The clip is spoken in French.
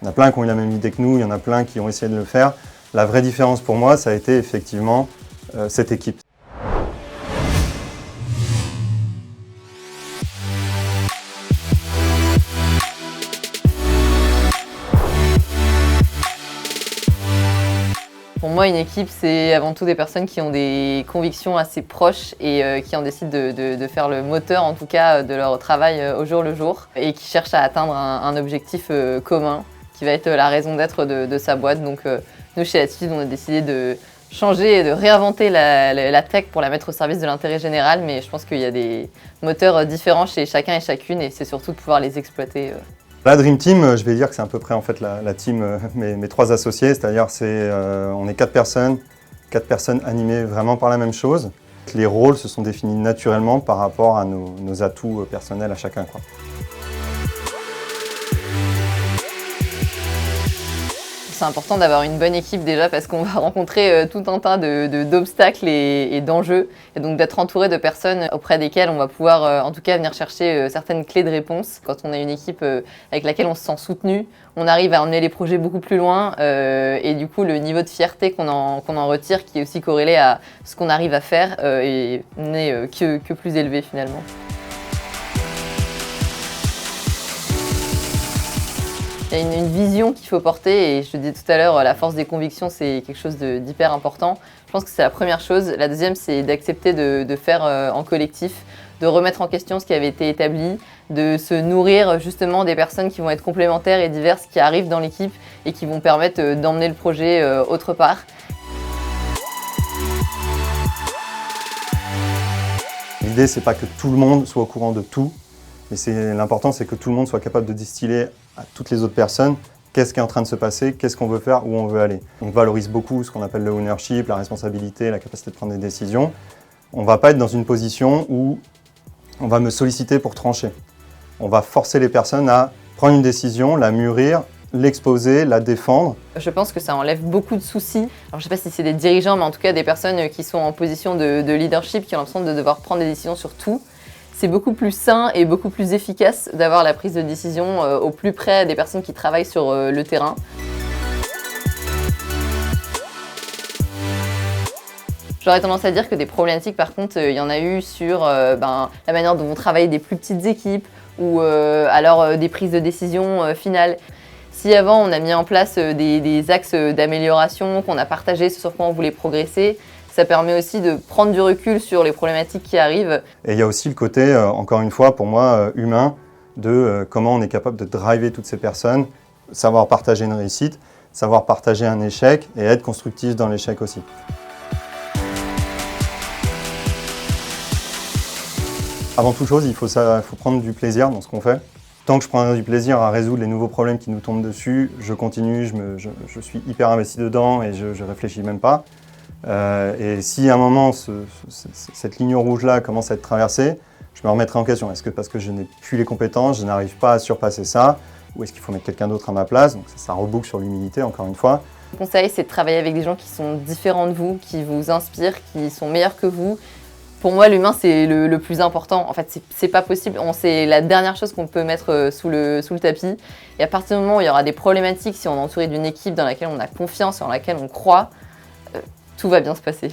Il y en a plein qui ont eu la même idée que nous, il y en a plein qui ont essayé de le faire. La vraie différence pour moi, ça a été effectivement cette équipe. Pour moi, une équipe, c'est avant tout des personnes qui ont des convictions assez proches et qui en décident de faire le moteur, en tout cas, de leur travail au jour le jour et qui cherchent à atteindre un objectif commun qui va être la raison d'être de sa boîte. Donc, nous, chez Latitude, on a décidé de changer et de réinventer la tech pour la mettre au service de l'intérêt général, mais je pense qu'il y a des moteurs différents chez chacun et chacune et c'est surtout de pouvoir les exploiter. La Dream Team, je vais dire que c'est à peu près en fait la team, mes trois associés, c'est-à-dire on est 4 personnes animées vraiment par la même chose. Les rôles se sont définis naturellement par rapport à nos atouts personnels à chacun, quoi. C'est important d'avoir une bonne équipe déjà parce qu'on va rencontrer tout un tas d'obstacles et d'enjeux. Et donc d'être entouré de personnes auprès desquelles on va pouvoir en tout cas venir chercher certaines clés de réponse. Quand on a une équipe avec laquelle on se sent soutenu, on arrive à emmener les projets beaucoup plus loin et du coup le niveau de fierté qu'on en retire qui est aussi corrélé à ce qu'on arrive à faire n'est que plus élevé finalement. Il y a une vision qu'il faut porter et je te disais tout à l'heure, la force des convictions, c'est quelque chose d'hyper important. Je pense que c'est la première chose. La deuxième, c'est d'accepter de faire en collectif, de remettre en question ce qui avait été établi, de se nourrir justement des personnes qui vont être complémentaires et diverses qui arrivent dans l'équipe et qui vont permettre d'emmener le projet autre part. L'idée, c'est pas que tout le monde soit au courant de tout. Mais l'important, c'est que tout le monde soit capable de distiller à toutes les autres personnes qu'est-ce qui est en train de se passer, qu'est-ce qu'on veut faire, où on veut aller. On valorise beaucoup ce qu'on appelle le ownership, la responsabilité, la capacité de prendre des décisions. On ne va pas être dans une position où on va me solliciter pour trancher. On va forcer les personnes à prendre une décision, la mûrir, l'exposer, la défendre. Je pense que ça enlève beaucoup de soucis. Alors, je ne sais pas si c'est des dirigeants, mais en tout cas des personnes qui sont en position de leadership, qui ont l'impression de devoir prendre des décisions sur tout. C'est beaucoup plus sain et beaucoup plus efficace d'avoir la prise de décision au plus près des personnes qui travaillent sur le terrain. J'aurais tendance à dire que des problématiques, par contre, il y en a eu sur la manière dont vont travailler des plus petites équipes ou alors des prises de décision finales. Si avant on a mis en place des axes d'amélioration, qu'on a partagé ce sur quoi on voulait progresser, ça permet aussi de prendre du recul sur les problématiques qui arrivent. Et il y a aussi le côté, encore une fois, pour moi, humain, de comment on est capable de driver toutes ces personnes, savoir partager une réussite, savoir partager un échec et être constructif dans l'échec aussi. Avant toute chose, il faut prendre du plaisir dans ce qu'on fait. Tant que je prends du plaisir à résoudre les nouveaux problèmes qui nous tombent dessus, je continue, je suis hyper investi dedans et je réfléchis même pas. Et si à un moment, cette ligne rouge-là commence à être traversée, je me remettrai en question. Est-ce que parce que je n'ai plus les compétences, je n'arrive pas à surpasser ça, ou est-ce qu'il faut mettre quelqu'un d'autre à ma place? Donc ça reboucle sur l'humilité, encore une fois. Le conseil, c'est de travailler avec des gens qui sont différents de vous, qui vous inspirent, qui sont meilleurs que vous. Pour moi, l'humain, c'est le plus important. En fait, c'est pas possible. C'est la dernière chose qu'on peut mettre sous le tapis. Et à partir du moment où il y aura des problématiques, si on est entouré d'une équipe dans laquelle on a confiance et en laquelle on croit, tout va bien se passer.